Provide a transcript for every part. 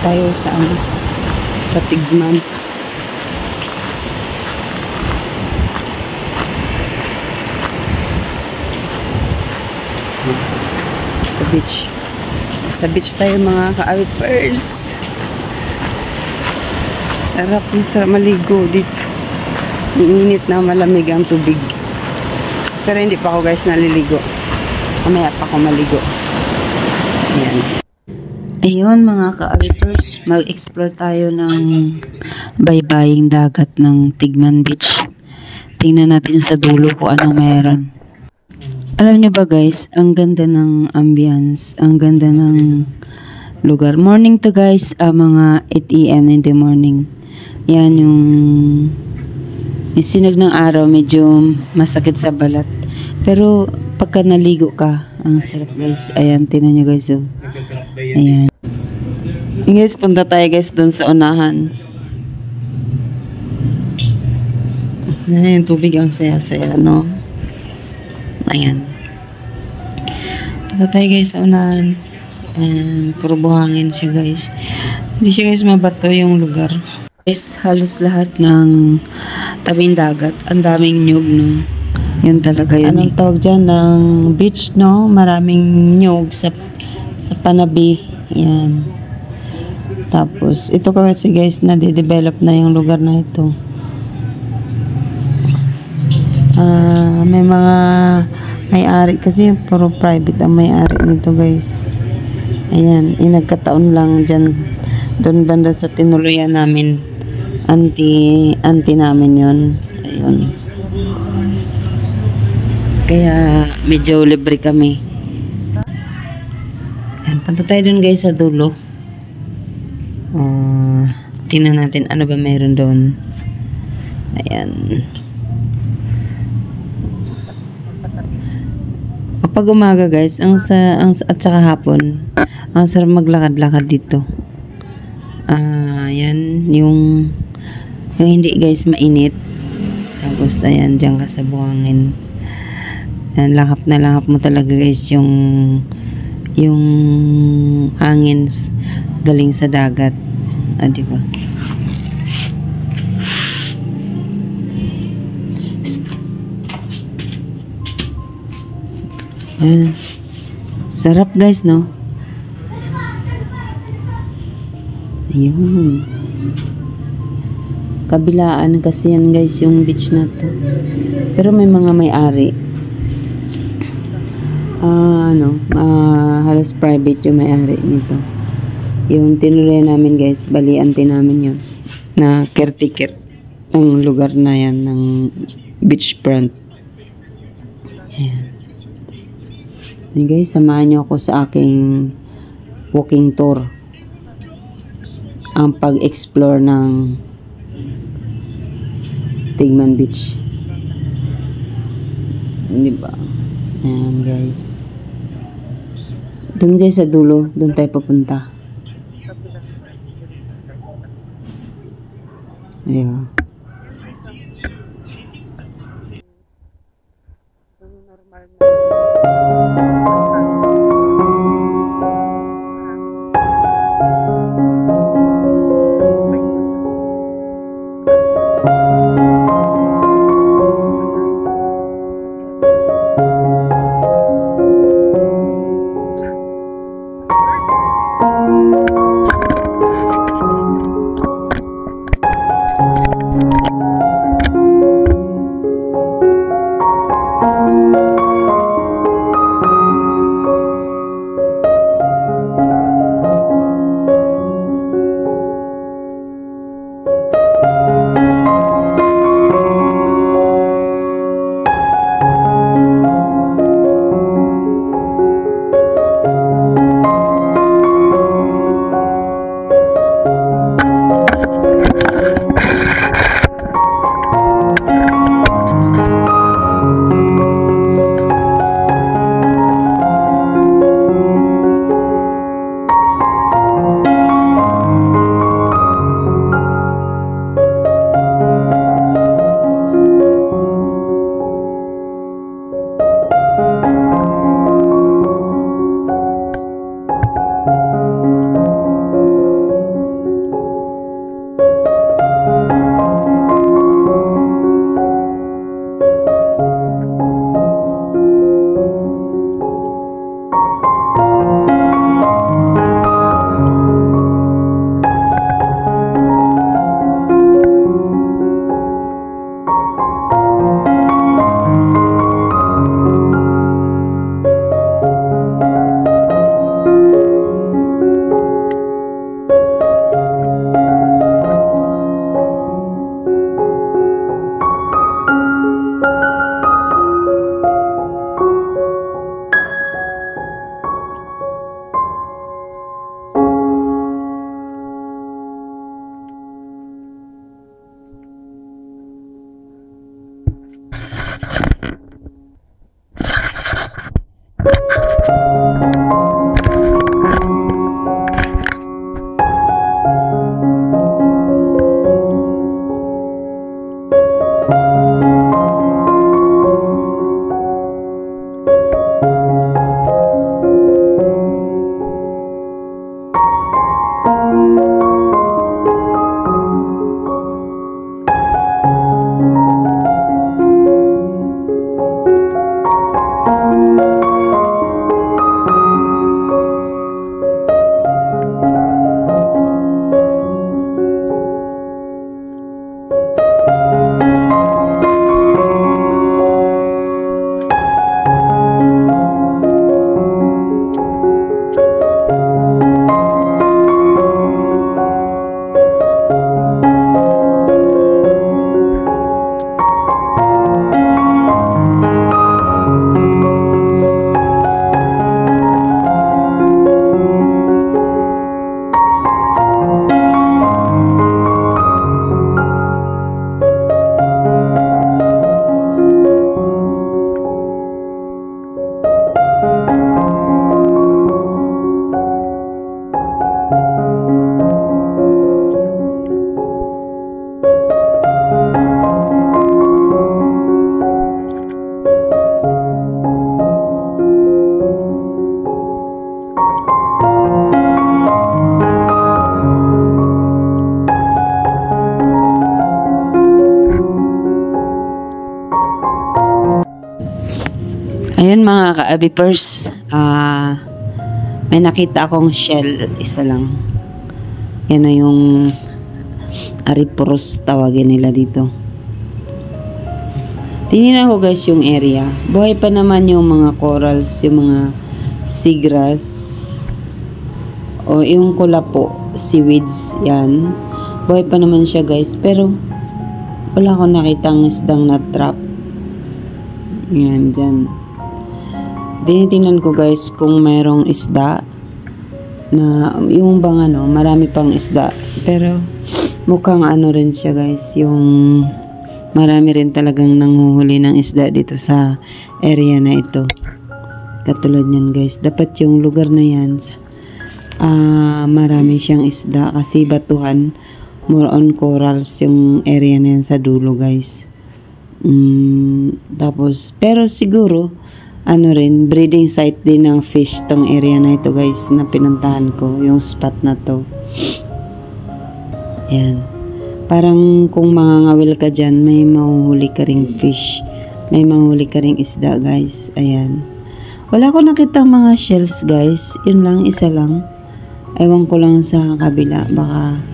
tayo sa sa Tigman. Sa beach. Sa beach tayo mga ka-awiters. Sarap maligo dito. Iinit na, malamig ang tubig. Pero hindi pa ako guys naliligo. Mamaya pa ako maligo. Ayan. Ayun mga ka-awiters, mag-explore tayo ng baybaying dagat ng Tigman Beach. Tingnan natin sa dulo kung anong meron. Alam nyo ba guys, ang ganda ng ambience, ang ganda ng lugar. Morning to guys, mga 8 AM in the morning. Yan yung sinag ng araw, medyo masakit sa balat. Pero pagka naligo ka, ang sarap guys. Ayan, tinan nyo guys. Oh. Ayan. Guys, punta tayo guys dun sa unahan. Ayan, yung tubig ang saya-saya, no? Ayan. Punta tayo guys sa unahan. Ayan, puro buhangin siya guys. Hindi siya guys mabato yung lugar. Guys, halos lahat ng tabing dagat. Ang daming nyug, no? Yan talaga yun. Anong tawag dyan? Ng beach, no? Maraming nyug sa panabi. Yan. Tapos, ito kasi guys, nade-develop na yung lugar na ito. May mga may-ari kasi puro private ang may-ari nito guys. Ayan, nagkataon lang dyan doon banda sa tinuluyan namin. Anti namin yun. Ayun. Kaya medyo libre kami. Ayan, punta tayo dun guys sa dulo. Tingnan natin ano ba meron doon. Ayan. Kapag umaga guys, at saka hapon, ang sarap maglakad-lakad dito. Yan, yung hindi guys mainit. Tapos ayan, dyan ka sa buhangin. Ayan, lahap na lahap mo talaga guys yung hangin galing sa dagat. Diba? Sarap guys, no? Ayun. Kabilaan kasi yan guys yung beach na to. Pero may mga may-ari. Halos private yung may-ari nito. Yung tinuluyan namin guys, baliante namin yun. Na caretaker ng lugar na yan, ng beachfront. Ayan. Ayan guys, samahan nyo ako sa aking walking tour. Ang pag-explore ng Tigman Beach. Diba? Ayan guys. Doon guys sa dulo, doon tayo papunta. Ayan. Ayan mga ka-abipers, may nakita akong shell, isa lang. Yan o yung Aripuros tawagin nila dito. Tingnan ko guys yung area. Buhay pa naman yung mga corals, yung mga seagrass, o yung kulapo, seaweeds, yan. Buhay pa naman siya guys, pero wala akong nakitang isdang na trap. Yan, dyan. Tinitingnan ko guys kung mayroong isda na yung bang ano, marami pang isda, pero mukhang ano rin siya guys, yung marami rin talagang nanguhuli ng isda dito sa area na ito. Katulad yan guys, dapat yung lugar na yan marami siyang isda kasi batuhan, more on corals yung area na yan sa dulo guys. Tapos pero siguro ano rin, breeding site din ng fish tong area na ito guys, na pinuntahan ko, yung spot na to. Ayan. Parang kung mangangawil ka dyan, may mahuhuli ka ring fish, may mahuhuli ka ring isda guys. Ayan. Wala ko nakita mga shells guys, yun lang, isa lang. Ewan ko lang sa kabila, baka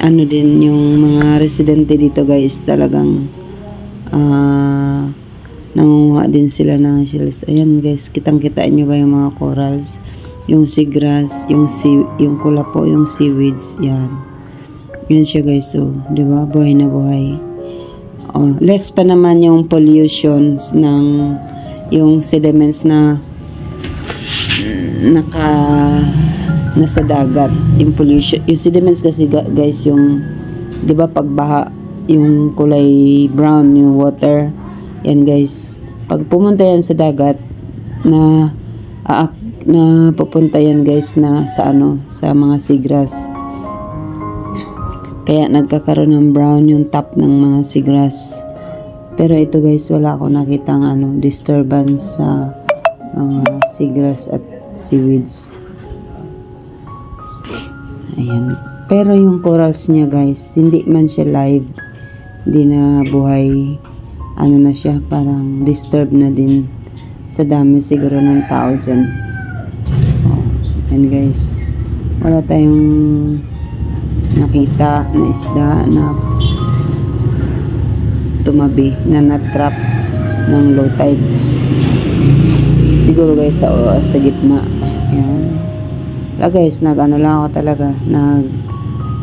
ano din yung mga residente dito guys, talagang nangunguha din sila ng shells. Ayan guys, kitang-kitaan nyo ba yung mga corals, yung seagrass, yung kulapo, yung seaweeds, yan. Yan siya guys, so, di ba? Buhay na buhay. Oh, less pa naman yung pollutions ng yung sediments na nasa dagat, yung pollution, yung sediments kasi guys, yung di ba pagbaha, yung kulay brown yung water. Yan guys, pag pumunta yan sa dagat na pupunta yan guys na sa ano, sa mga seagrass. Kaya nagkakaroon ng brown yung top ng mga seagrass. Pero ito guys, wala ako nakitang ano, disturbance sa mga seagrass at seaweeds. Ayan. Pero yung corals niya guys, hindi man siya live, hindi na buhay, ano na siya, parang disturb na din sa dami siguro ng tao dyan. And guys, wala tayong nakita na isda na tumabi, na natrap ng low tide. Siguro guys sa gitna. Yan. Wala guys, nag-ano lang ako talaga,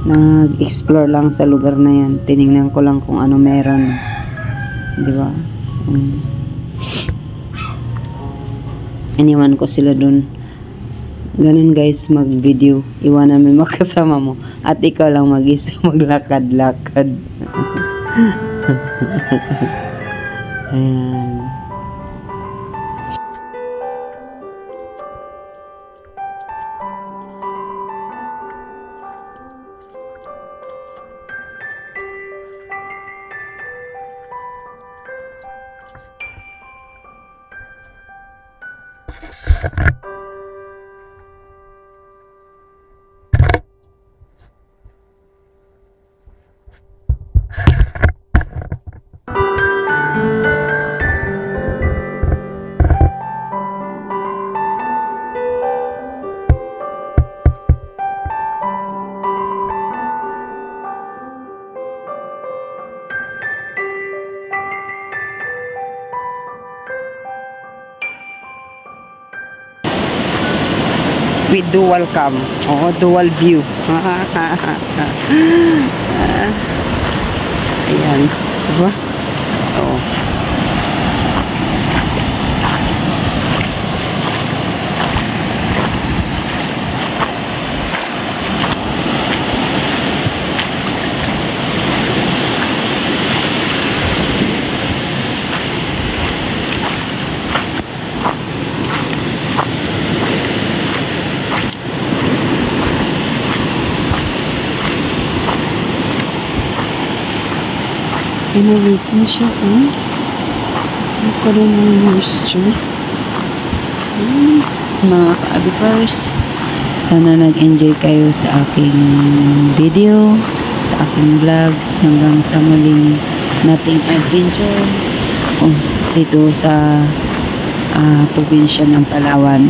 nag-explore lang sa lugar na yan. Tinignan ko lang kung ano meron. Diba? Iniwan ko sila dun. Ganun guys, mag-video. Iwanan mo makasama mo. At ikaw lang mag-isa maglakad-lakad. Ayan. With dual cam. Oo, dual view. Ayan. Diba? Oo. Pinawisan siya, oh. Nagkaroon ng moisture. Mga ka-abipers, sana nag-enjoy kayo sa aking video, sa aking vlogs, hanggang sa muling nating adventure dito sa probinsya ng Palawan.